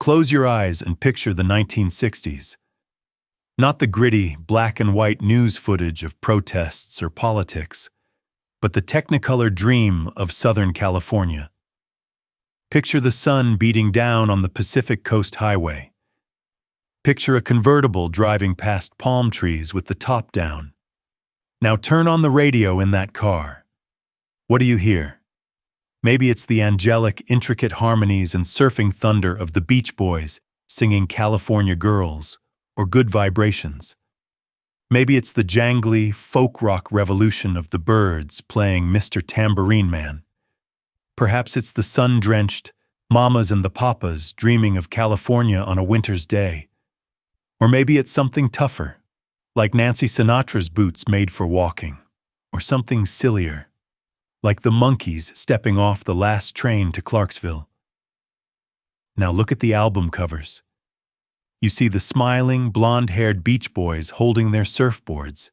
Close your eyes and picture the 1960s. Not the gritty, black and white news footage of protests or politics, but the Technicolor dream of Southern California. Picture the sun beating down on the Pacific Coast Highway. Picture a convertible driving past palm trees with the top down. Now turn on the radio in that car. What do you hear? Maybe it's the angelic, intricate harmonies and surfing thunder of the Beach Boys singing California Girls or Good Vibrations. Maybe it's the jangly, folk rock revolution of the Byrds playing Mr. Tambourine Man. Perhaps it's the sun-drenched Mamas and the Papas dreaming of California on a winter's day. Or maybe it's something tougher, like Nancy Sinatra's boots made for walking, or something sillier, like the Monkees stepping off the last train to Clarksville. Now look at the album covers. You see the smiling, blonde-haired Beach Boys holding their surfboards.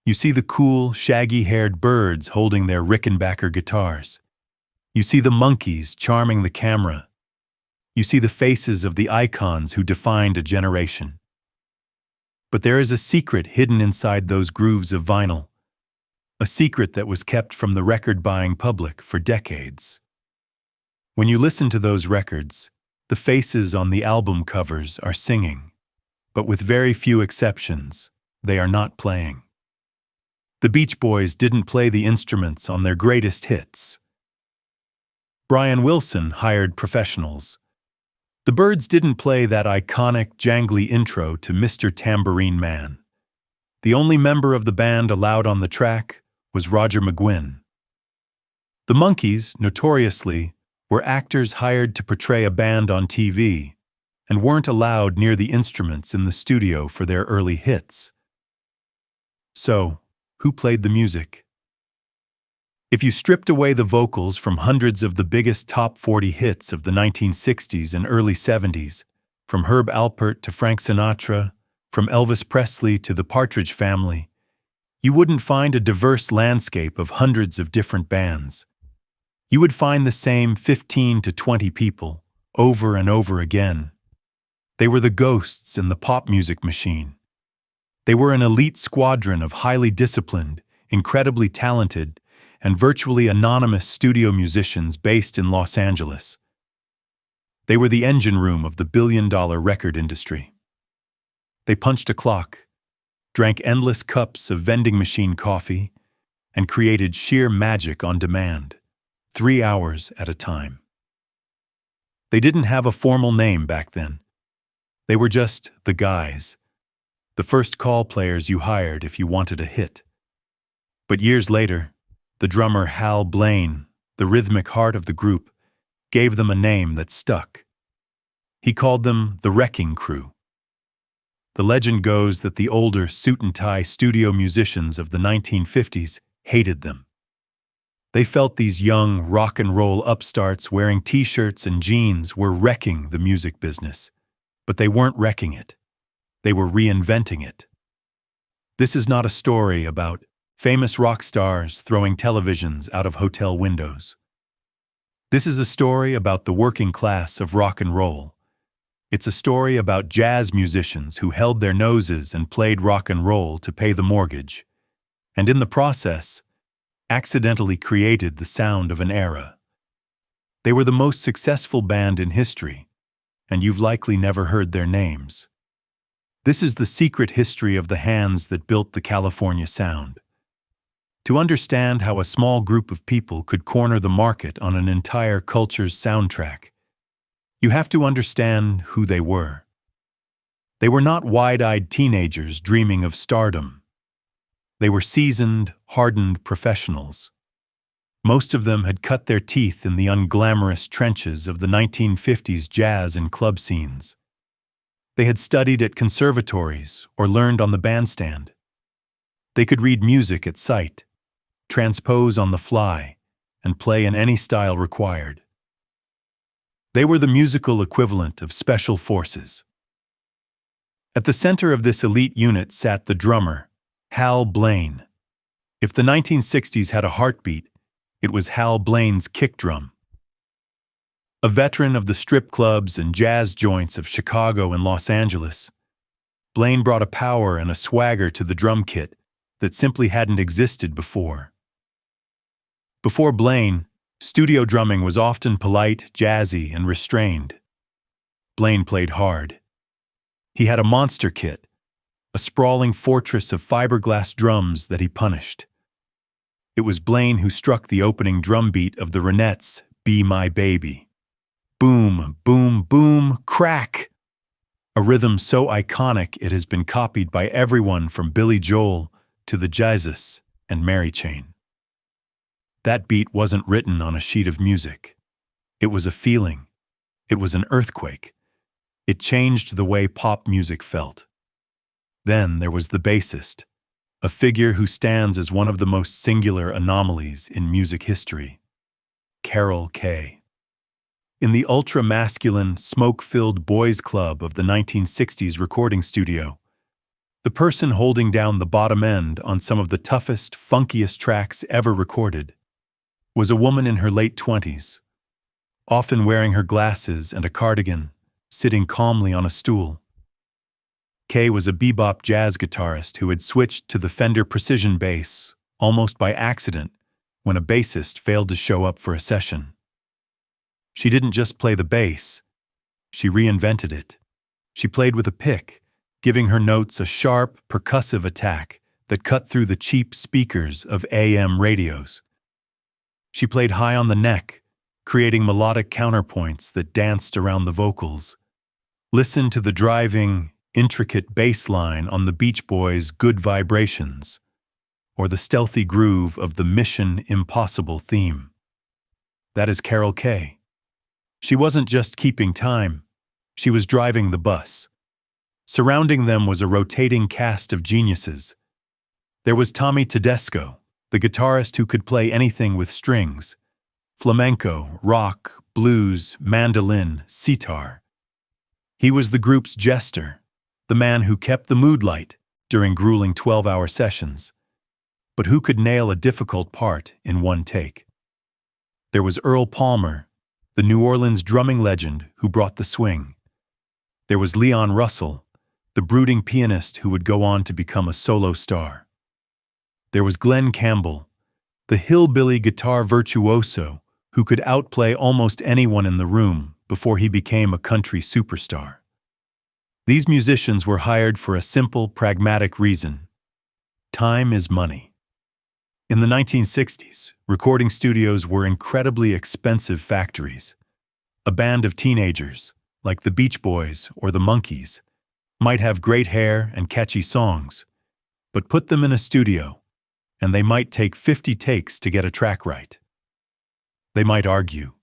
You see the cool, shaggy-haired Byrds holding their Rickenbacker guitars. You see the Monkees charming the camera. You see the faces of the icons who defined a generation. But there is a secret hidden inside those grooves of vinyl. A secret that was kept from the record-buying public for decades. When you listen to those records, the faces on the album covers are singing, but with very few exceptions, they are not playing. The Beach Boys didn't play the instruments on their greatest hits. Brian Wilson hired professionals. The Byrds didn't play that iconic, jangly intro to Mr. Tambourine Man. The only member of the band allowed on the track was Roger McGuinn. The Monkees, notoriously, were actors hired to portray a band on TV and weren't allowed near the instruments in the studio for their early hits. So, who played the music? If you stripped away the vocals from hundreds of the biggest top 40 hits of the 1960s and early 70s, from Herb Alpert to Frank Sinatra, from Elvis Presley to the Partridge Family, you wouldn't find a diverse landscape of hundreds of different bands. You would find the same 15 to 20 people, over and over again. They were the ghosts in the pop music machine. They were an elite squadron of highly disciplined, incredibly talented, and virtually anonymous studio musicians based in Los Angeles. They were the engine room of the billion-dollar record industry. They punched a clock, drank endless cups of vending machine coffee, and created sheer magic on demand, 3 hours at a time. They didn't have a formal name back then. They were just the guys, the first call players you hired if you wanted a hit. But years later, the drummer Hal Blaine, the rhythmic heart of the group, gave them a name that stuck. He called them the Wrecking Crew. The legend goes that the older suit-and-tie studio musicians of the 1950s hated them. They felt these young rock and roll upstarts wearing t-shirts and jeans were wrecking the music business. But they weren't wrecking it. They were reinventing it. This is not a story about famous rock stars throwing televisions out of hotel windows. This is a story about the working class of rock and roll. It's a story about jazz musicians who held their noses and played rock and roll to pay the mortgage, and in the process, accidentally created the sound of an era. They were the most successful band in history, and you've likely never heard their names. This is the secret history of the hands that built the California sound. To understand how a small group of people could corner the market on an entire culture's soundtrack, you have to understand who they were. They were not wide-eyed teenagers dreaming of stardom. They were seasoned, hardened professionals. Most of them had cut their teeth in the unglamorous trenches of the 1950s jazz and club scenes. They had studied at conservatories or learned on the bandstand. They could read music at sight, transpose on the fly, and play in any style required. They were the musical equivalent of special forces. At the center of this elite unit sat the drummer, Hal Blaine. If the 1960s had a heartbeat, it was Hal Blaine's kick drum. A veteran of the strip clubs and jazz joints of Chicago and Los Angeles, Blaine brought a power and a swagger to the drum kit that simply hadn't existed before. Before Blaine, studio drumming was often polite, jazzy, and restrained. Blaine played hard. He had a monster kit, a sprawling fortress of fiberglass drums that he punished. It was Blaine who struck the opening drum beat of the Ronettes' Be My Baby. Boom, boom, boom, crack! A rhythm so iconic it has been copied by everyone from Billy Joel to the Jesus and Mary Chain. That beat wasn't written on a sheet of music. It was a feeling. It was an earthquake. It changed the way pop music felt. Then there was the bassist, a figure who stands as one of the most singular anomalies in music history, Kaye. In the ultra-masculine, smoke-filled boys' club of the 1960s recording studio, the person holding down the bottom end on some of the toughest, funkiest tracks ever recorded was a woman in her late 20s, often wearing her glasses and a cardigan, sitting calmly on a stool. Kaye was a bebop jazz guitarist who had switched to the Fender Precision bass almost by accident when a bassist failed to show up for a session. She didn't just play the bass, she reinvented it. She played with a pick, giving her notes a sharp, percussive attack that cut through the cheap speakers of AM radios. She played high on the neck, creating melodic counterpoints that danced around the vocals. Listen to the driving, intricate bass line on the Beach Boys' Good Vibrations, or the stealthy groove of the Mission Impossible theme. That is Kaye. She wasn't just keeping time, she was driving the bus. Surrounding them was a rotating cast of geniuses. There was Tommy Tedesco, the guitarist who could play anything with strings: flamenco, rock, blues, mandolin, sitar. He was the group's jester, the man who kept the mood light during grueling 12-hour sessions, but who could nail a difficult part in one take. There was Earl Palmer, the New Orleans drumming legend who brought the swing. There was Leon Russell, the brooding pianist who would go on to become a solo star. There was Glenn Campbell, the hillbilly guitar virtuoso who could outplay almost anyone in the room before he became a country superstar. These musicians were hired for a simple, pragmatic reason: time is money. In the 1960s, recording studios were incredibly expensive factories. A band of teenagers, like the Beach Boys or the Monkees, might have great hair and catchy songs, but put them in a studio, and they might take 50 takes to get a track right. They might argue.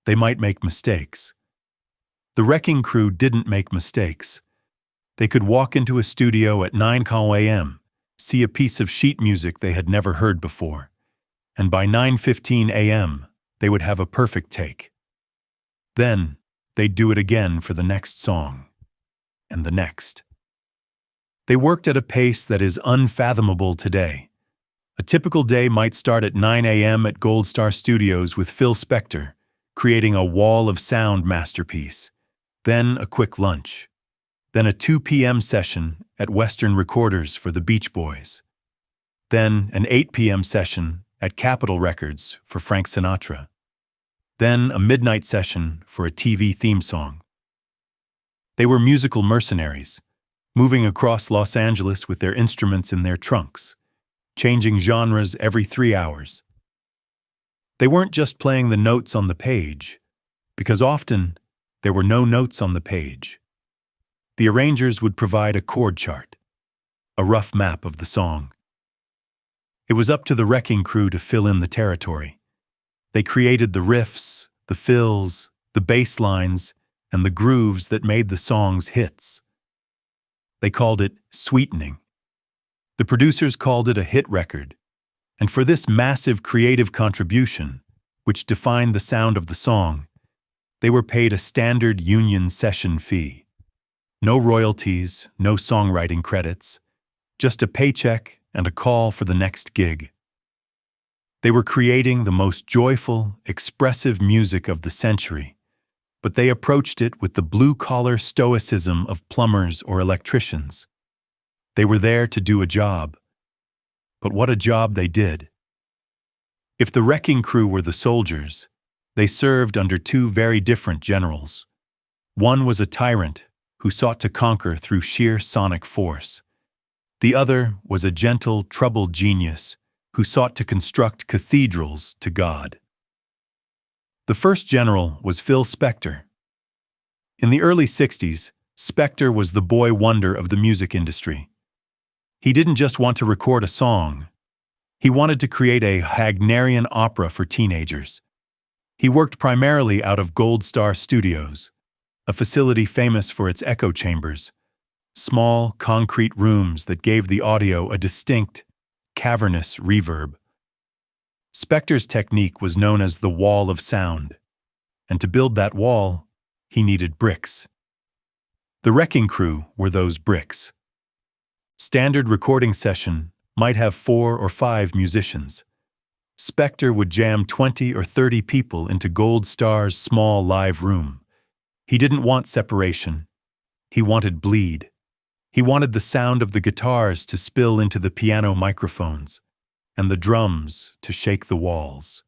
They might make mistakes. The Wrecking Crew didn't make mistakes. They could walk into a studio at 9 a.m., see a piece of sheet music they had never heard before, and by 9:15 a.m., they would have a perfect take. Then, they'd do it again for the next song, and the next. They worked at a pace that is unfathomable today. A typical day might start at 9 a.m. at Gold Star Studios with Phil Spector, creating a wall of sound masterpiece, then a quick lunch, then a 2 p.m. session at Western Recorders for the Beach Boys, then an 8 p.m. session at Capitol Records for Frank Sinatra, then a midnight session for a TV theme song. They were musical mercenaries, moving across Los Angeles with their instruments in their trunks, changing genres every 3 hours. They weren't just playing the notes on the page, because often there were no notes on the page. The arrangers would provide a chord chart, a rough map of the song. It was up to the Wrecking Crew to fill in the territory. They created the riffs, the fills, the bass lines, and the grooves that made the songs hits. They called it sweetening. The producers called it a hit record, and for this massive creative contribution, which defined the sound of the song, they were paid a standard union session fee. No royalties, no songwriting credits, just a paycheck and a call for the next gig. They were creating the most joyful, expressive music of the century, but they approached it with the blue-collar stoicism of plumbers or electricians. They were there to do a job. But what a job they did. If the wrecking crew were the soldiers, they served under two very different generals. One was a tyrant who sought to conquer through sheer sonic force. The other was a gentle, troubled genius who sought to construct cathedrals to God. The first general was Phil Spector. In the early 60s, Spector was the boy wonder of the music industry. He didn't just want to record a song. He wanted to create a Wagnerian opera for teenagers. He worked primarily out of Gold Star Studios, a facility famous for its echo chambers, small, concrete rooms that gave the audio a distinct, cavernous reverb. Spector's technique was known as the wall of sound, and to build that wall, he needed bricks. The wrecking crew were those bricks. Standard recording session might have 4 or 5 musicians. Spector would jam 20 or 30 people into Gold Star's small live room. He didn't want separation. He wanted bleed. He wanted the sound of the guitars to spill into the piano microphones, and the drums to shake the walls.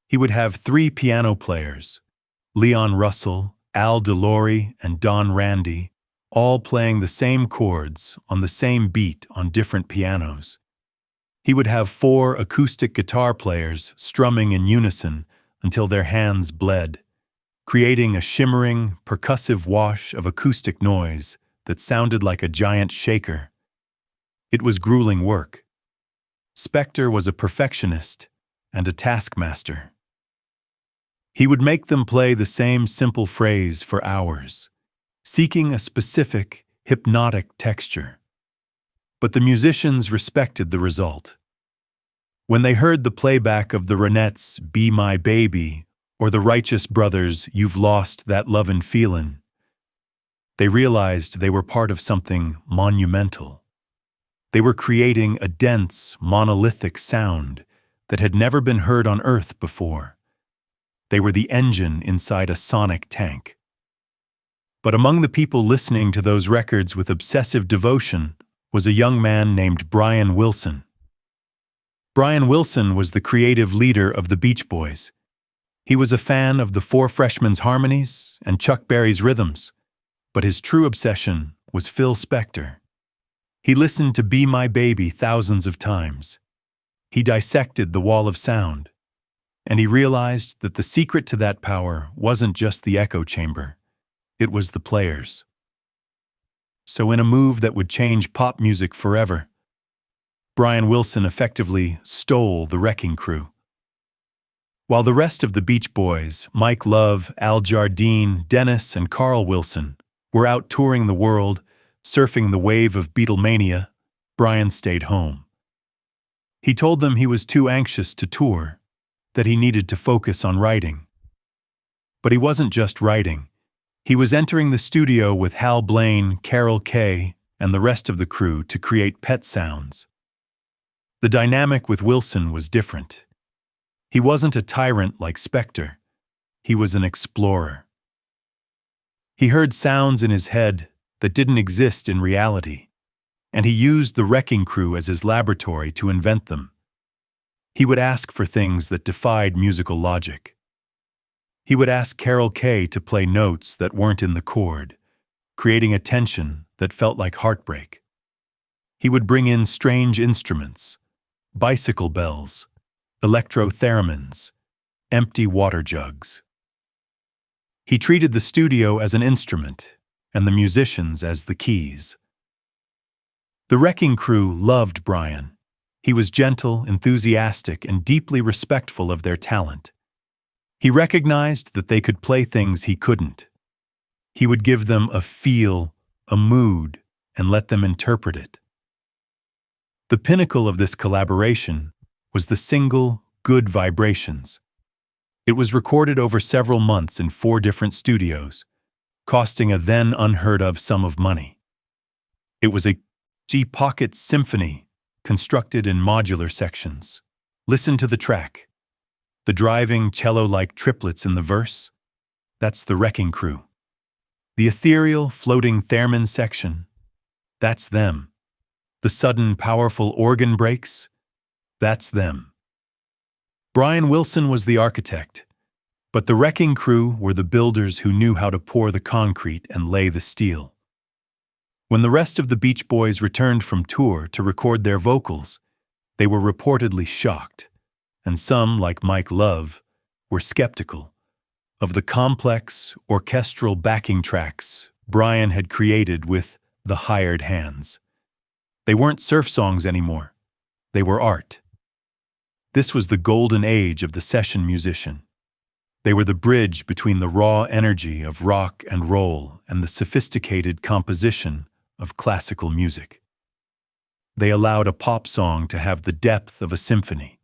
He would have 3 piano players, Leon Russell, Al DeLory, and Don Randy, all playing the same chords on the same beat on different pianos. He would have 4 acoustic guitar players strumming in unison until their hands bled, creating a shimmering, percussive wash of acoustic noise that sounded like a giant shaker. It was grueling work. Spector was a perfectionist and a taskmaster. He would make them play the same simple phrase for hours, seeking a specific, hypnotic texture. But the musicians respected the result. When they heard the playback of the Ronettes' Be My Baby or the Righteous Brothers' You've Lost That Lovin' Feelin', they realized they were part of something monumental. They were creating a dense, monolithic sound that had never been heard on Earth before. They were the engine inside a sonic tank. But among the people listening to those records with obsessive devotion was a young man named Brian Wilson. Brian Wilson was the creative leader of the Beach Boys. He was a fan of the Four Freshmen's harmonies and Chuck Berry's rhythms, but his true obsession was Phil Spector. He listened to Be My Baby thousands of times. He dissected the wall of sound, and he realized that the secret to that power wasn't just the echo chamber. It was the players. So in a move that would change pop music forever, Brian Wilson effectively stole the wrecking crew. While the rest of the Beach Boys, Mike Love, Al Jardine, Dennis, and Carl Wilson, were out touring the world, surfing the wave of Beatlemania, Brian stayed home. He told them he was too anxious to tour, that he needed to focus on writing. But he wasn't just writing. He was entering the studio with Hal Blaine, Kaye, and the rest of the crew to create Pet Sounds. The dynamic with Wilson was different. He wasn't a tyrant like Spector. He was an explorer. He heard sounds in his head that didn't exist in reality, and he used the wrecking crew as his laboratory to invent them. He would ask for things that defied musical logic. He would ask Kaye to play notes that weren't in the chord, creating a tension that felt like heartbreak. He would bring in strange instruments, bicycle bells, electro-theremins, empty water jugs. He treated the studio as an instrument and the musicians as the keys. The wrecking crew loved Brian. He was gentle, enthusiastic, and deeply respectful of their talent. He recognized that they could play things he couldn't. He would give them a feel, a mood, and let them interpret it. The pinnacle of this collaboration was the single Good Vibrations. It was recorded over several months in 4 different studios, costing a then unheard-of sum of money. It was a G-pocket symphony constructed in modular sections. Listen to the track. The driving cello-like triplets in the verse, That's the Wrecking Crew. The ethereal, floating theremin section, that's them. The sudden, powerful organ breaks, that's them. Brian Wilson was the architect, but the Wrecking Crew were the builders who knew how to pour the concrete and lay the steel. When the rest of the Beach Boys returned from tour to record their vocals, they were reportedly shocked, and some, like Mike Love, were skeptical of the complex, orchestral backing tracks Brian had created with the hired hands. They weren't surf songs anymore. They were art. This was the golden age of the session musician. They were the bridge between the raw energy of rock and roll and the sophisticated composition of classical music. They allowed a pop song to have the depth of a symphony.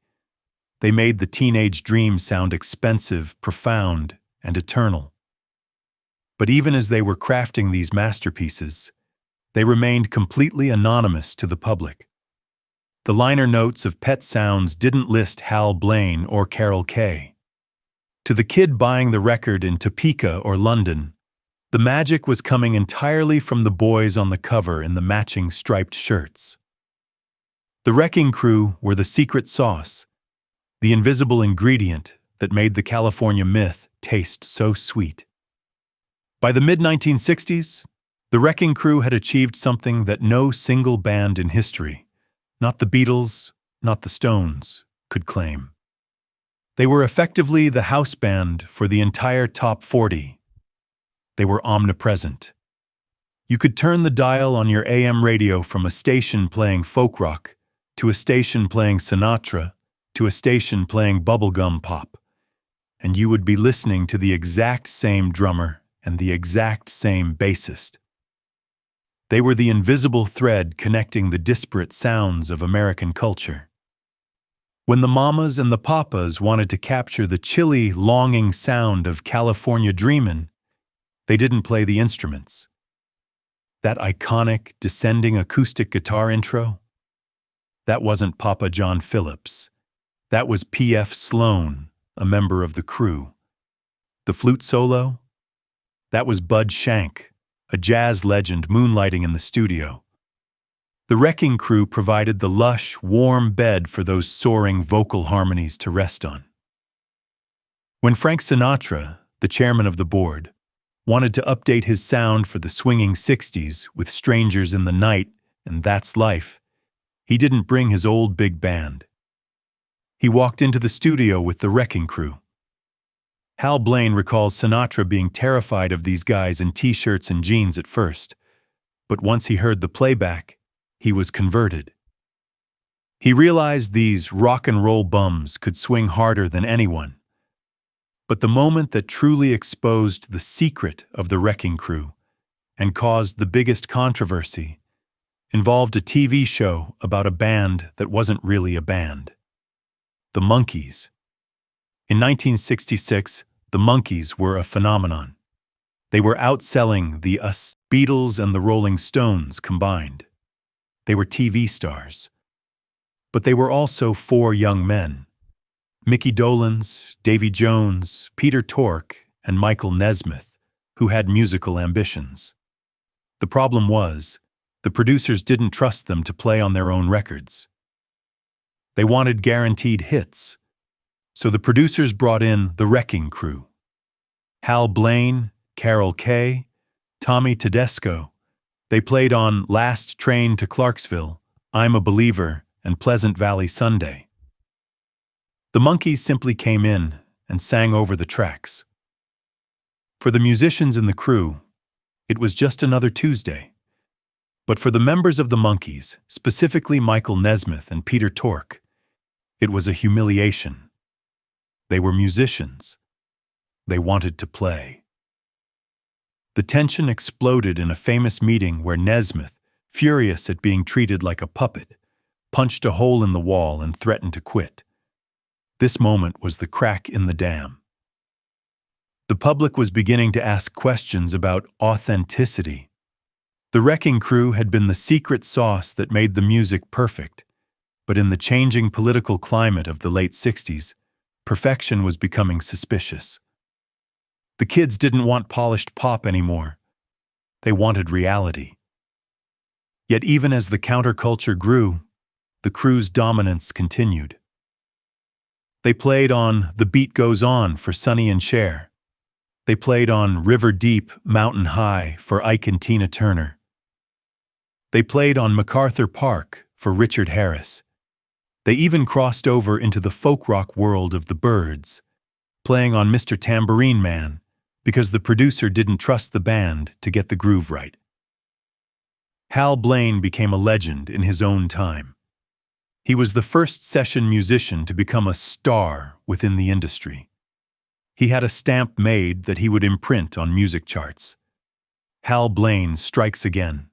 They made the teenage dream sound expensive, profound, and eternal. But even as they were crafting these masterpieces, they remained completely anonymous to the public. The liner notes of Pet Sounds didn't list Hal Blaine or Kaye. To the kid buying the record in Topeka or London, the magic was coming entirely from the boys on the cover in the matching striped shirts. The Wrecking Crew were the secret sauce, the invisible ingredient that made the California myth taste so sweet. By the mid-1960s, the Wrecking Crew had achieved something that no single band in history, not the Beatles, not the Stones, could claim. They were effectively the house band for the entire top 40. They were omnipresent. You could turn the dial on your AM radio from a station playing folk rock to a station playing Sinatra to a station playing bubblegum pop, and you would be listening to the exact same drummer and the exact same bassist. They were the invisible thread connecting the disparate sounds of American culture. When the mamas and the papas wanted to capture the chilly, longing sound of California Dreamin', they didn't play the instruments. That iconic, descending acoustic guitar intro? That wasn't Papa John Phillips. That was P.F. Sloan, a member of the crew. The flute solo? That was Bud Shank, a jazz legend moonlighting in the studio. The Wrecking Crew provided the lush, warm bed for those soaring vocal harmonies to rest on. When Frank Sinatra, the chairman of the board, wanted to update his sound for the swinging 60s with Strangers in the Night and That's Life, he didn't bring his old big band. He walked into the studio with the Wrecking Crew. Hal Blaine recalls Sinatra being terrified of these guys in t-shirts and jeans at first, but once he heard the playback, he was converted. He realized these rock and roll bums could swing harder than anyone. But the moment that truly exposed the secret of the Wrecking Crew and caused the biggest controversy involved a TV show about a band that wasn't really a band. The Monkees. In 1966, the Monkees were a phenomenon. They were outselling the Beatles and the Rolling Stones combined. They were TV stars. But they were also four young men: Mickey Dolenz, Davy Jones, Peter Tork, and Michael Nesmith, who had musical ambitions. The problem was, the producers didn't trust them to play on their own records. They wanted guaranteed hits, so the producers brought in the Wrecking Crew. Hal Blaine, Kaye, Tommy Tedesco. They played on Last Train to Clarksville, I'm a Believer, and Pleasant Valley Sunday. The Monkees simply came in and sang over the tracks. For the musicians in the crew, it was just another Tuesday. But for the members of the Monkees, specifically Michael Nesmith and Peter Tork, it was a humiliation. They were musicians. They wanted to play. The tension exploded in a famous meeting where Nesmith, furious at being treated like a puppet, punched a hole in the wall and threatened to quit. This moment was the crack in the dam. The public was beginning to ask questions about authenticity. The Wrecking Crew had been the secret sauce that made the music perfect, but in the changing political climate of the late 60s, perfection was becoming suspicious. The kids didn't want polished pop anymore. They wanted reality. Yet even as the counterculture grew, the crew's dominance continued. They played on The Beat Goes On for Sonny and Cher. They played on River Deep, Mountain High for Ike and Tina Turner. They played on MacArthur Park for Richard Harris. They even crossed over into the folk rock world of the Byrds, playing on Mr. Tambourine Man because the producer didn't trust the band to get the groove right. Hal Blaine became a legend in his own time. He was the first session musician to become a star within the industry. He had a stamp made that he would imprint on music charts. Hal Blaine strikes again.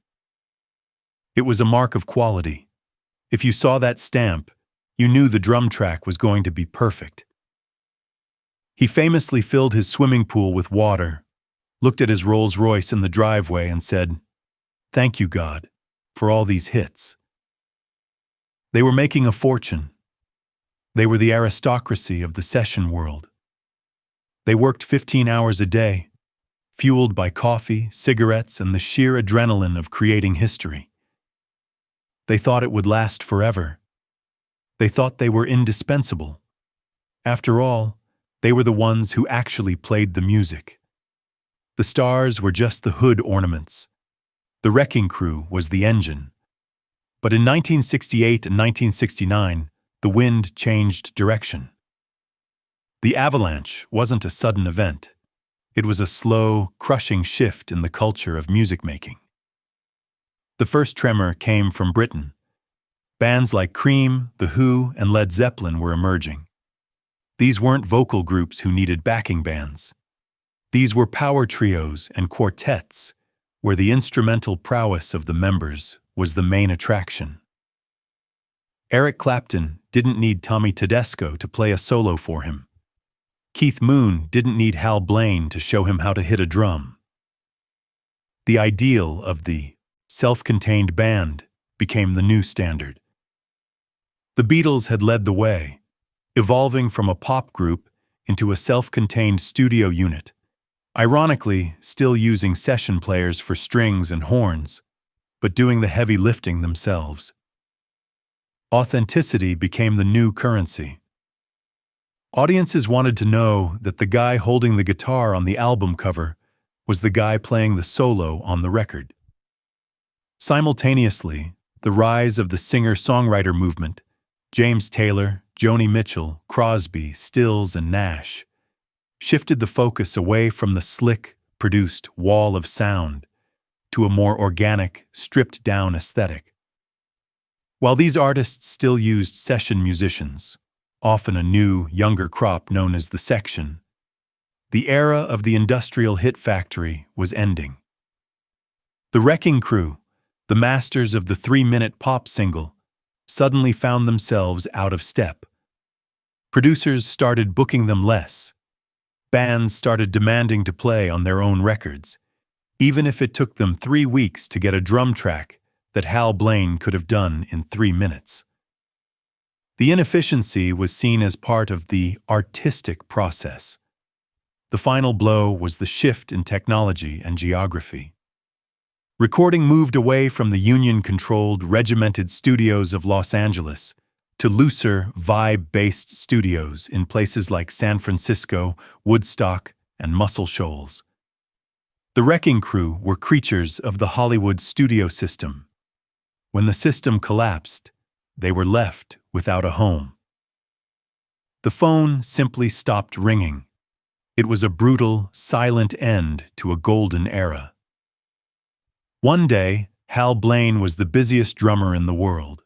It was a mark of quality. If you saw that stamp, you knew the drum track was going to be perfect. He famously filled his swimming pool with water, looked at his Rolls-Royce in the driveway and said, "Thank you, God, for all these hits." They were making a fortune. They were the aristocracy of the session world. They worked 15 hours a day, fueled by coffee, cigarettes, and the sheer adrenaline of creating history. They thought it would last forever. They thought they were indispensable. After all, they were the ones who actually played the music. The stars were just the hood ornaments. The wrecking crew was the engine. But in 1968 and 1969, the wind changed direction. The avalanche wasn't a sudden event. It was a slow, crushing shift in the culture of music making. The first tremor came from Britain. Bands like Cream, The Who, and Led Zeppelin were emerging. These weren't vocal groups who needed backing bands. These were power trios and quartets, where the instrumental prowess of the members was the main attraction. Eric Clapton didn't need Tommy Tedesco to play a solo for him. Keith Moon didn't need Hal Blaine to show him how to hit a drum. The ideal of the self-contained band became the new standard. The Beatles had led the way, evolving from a pop group into a self-contained studio unit, ironically still using session players for strings and horns, but doing the heavy lifting themselves. Authenticity became the new currency. Audiences wanted to know that the guy holding the guitar on the album cover was the guy playing the solo on the record. Simultaneously, the rise of the singer-songwriter movement, James Taylor, Joni Mitchell, Crosby, Stills, and Nash, shifted the focus away from the slick, produced wall of sound to a more organic, stripped-down aesthetic. While these artists still used session musicians, often a new, younger crop known as the section, the era of the industrial hit factory was ending. The Wrecking Crew, the masters of the 3-minute pop single, suddenly found themselves out of step. Producers started booking them less. Bands started demanding to play on their own records, even if it took them 3 weeks to get a drum track that Hal Blaine could have done in 3 minutes. The inefficiency was seen as part of the artistic process. The final blow was the shift in technology and geography. Recording moved away from the union-controlled, regimented studios of Los Angeles to looser, vibe-based studios in places like San Francisco, Woodstock, and Muscle Shoals. The Wrecking Crew were creatures of the Hollywood studio system. When the system collapsed, they were left without a home. The phone simply stopped ringing. It was a brutal, silent end to a golden era. One day, Hal Blaine was the busiest drummer in the world.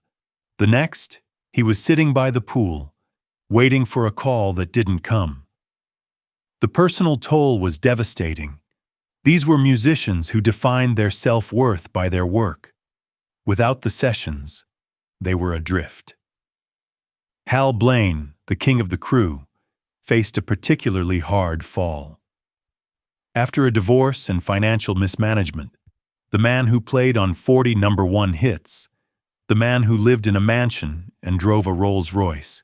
The next, he was sitting by the pool, waiting for a call that didn't come. The personal toll was devastating. These were musicians who defined their self-worth by their work. Without the sessions, they were adrift. Hal Blaine, the king of the crew, faced a particularly hard fall. After a divorce and financial mismanagement, the man who played on 40 #1 hits, the man who lived in a mansion and drove a Rolls-Royce,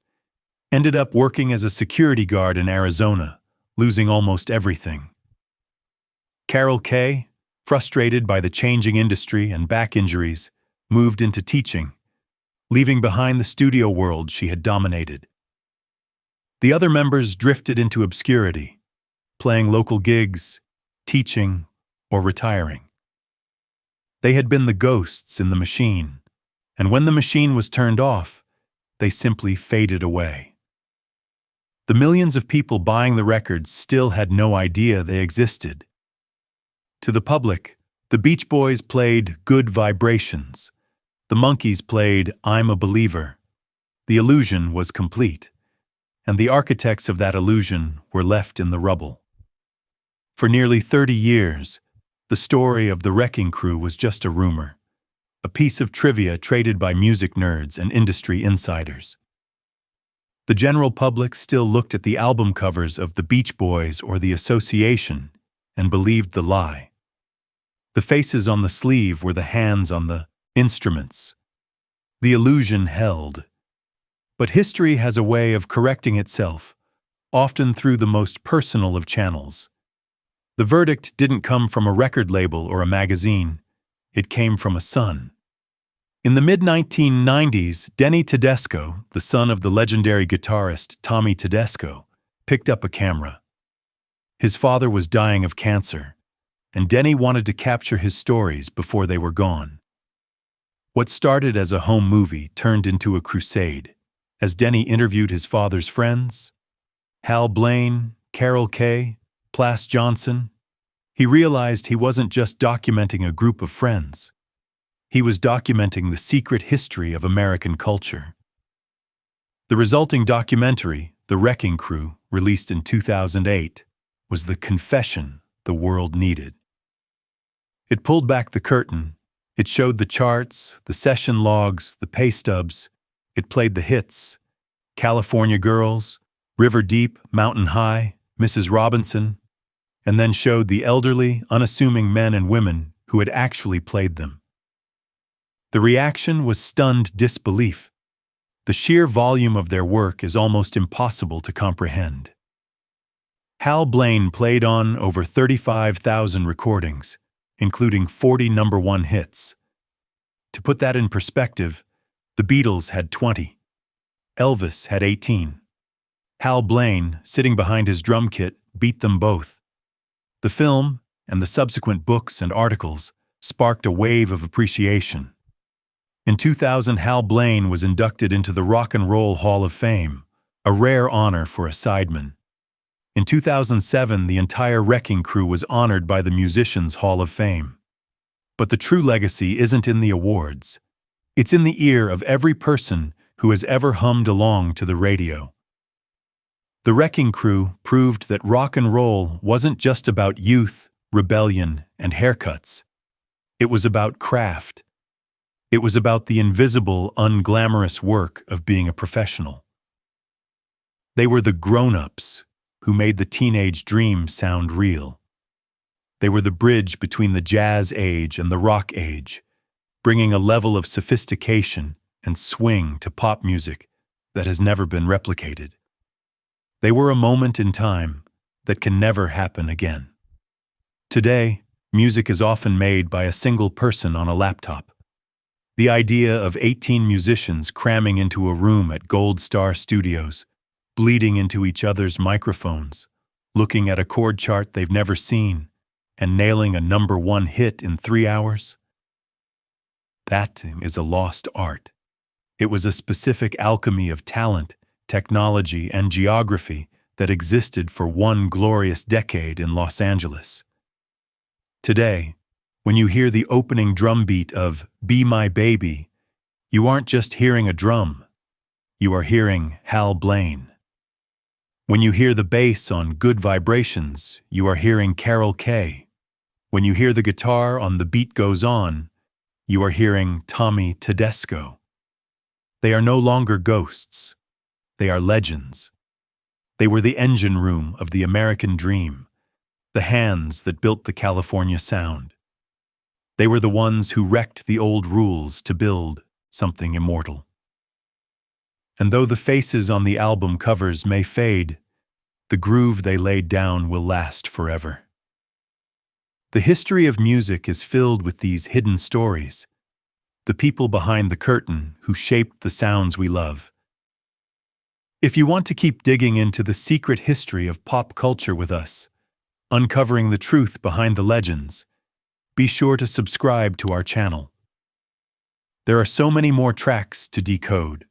ended up working as a security guard in Arizona, losing almost everything. Kaye, frustrated by the changing industry and back injuries, moved into teaching, leaving behind the studio world she had dominated. The other members drifted into obscurity, playing local gigs, teaching, or retiring. They had been the ghosts in the machine, and when the machine was turned off, they simply faded away. The millions of people buying the records still had no idea they existed. To the public, the Beach Boys played Good Vibrations. The Monkees played I'm a Believer. The illusion was complete, and the architects of that illusion were left in the rubble. For nearly 30 years, the story of the Wrecking Crew was just a rumor, a piece of trivia traded by music nerds and industry insiders. The general public still looked at the album covers of the Beach Boys or the Association and believed the lie. The faces on the sleeve were the hands on the instruments. The illusion held. But history has a way of correcting itself, often through the most personal of channels. The verdict didn't come from a record label or a magazine. It came from a son. In the mid-1990s, Denny Tedesco, the son of the legendary guitarist Tommy Tedesco, picked up a camera. His father was dying of cancer, and Denny wanted to capture his stories before they were gone. What started as a home movie turned into a crusade, as Denny interviewed his father's friends, Hal Blaine, Kaye, Plas Johnson. He realized he wasn't just documenting a group of friends. He was documenting the secret history of American culture. The resulting documentary, The Wrecking Crew, released in 2008, was the confession the world needed. It pulled back the curtain. It showed the charts, the session logs, the pay stubs. It played the hits: California Girls, River Deep, Mountain High, Mrs. Robinson, and then showed the elderly, unassuming men and women who had actually played them. The reaction was stunned disbelief. The sheer volume of their work is almost impossible to comprehend. Hal Blaine played on over 35,000 recordings, including 40 #1 hits. To put that in perspective, the Beatles had 20. Elvis had 18. Hal Blaine, sitting behind his drum kit, beat them both. The film, and the subsequent books and articles, sparked a wave of appreciation. In 2000, Hal Blaine was inducted into the Rock and Roll Hall of Fame, a rare honor for a sideman. In 2007, the entire Wrecking Crew was honored by the Musicians Hall of Fame. But the true legacy isn't in the awards. It's in the ear of every person who has ever hummed along to the radio. The Wrecking Crew proved that rock and roll wasn't just about youth, rebellion, and haircuts. It was about craft. It was about the invisible, unglamorous work of being a professional. They were the grown-ups who made the teenage dream sound real. They were the bridge between the jazz age and the rock age, bringing a level of sophistication and swing to pop music that has never been replicated. They were a moment in time that can never happen again. Today, music is often made by a single person on a laptop. The idea of 18 musicians cramming into a room at Gold Star Studios, bleeding into each other's microphones, looking at a chord chart they've never seen, and nailing a #1 hit in 3 hours? That is a lost art. It was a specific alchemy of talent, technology, and geography that existed for one glorious decade in Los Angeles. Today, when you hear the opening drum beat of Be My Baby, you aren't just hearing a drum. You are hearing Hal Blaine. When you hear the bass on Good Vibrations, you are hearing Kaye. When you hear the guitar on The Beat Goes On, you are hearing Tommy Tedesco. They are no longer ghosts. They are legends. They were the engine room of the American dream, the hands that built the California sound. They were the ones who wrecked the old rules to build something immortal. And though the faces on the album covers may fade, the groove they laid down will last forever. The history of music is filled with these hidden stories, the people behind the curtain who shaped the sounds we love. If you want to keep digging into the secret history of pop culture with us, uncovering the truth behind the legends, be sure to subscribe to our channel. There are so many more tracks to decode.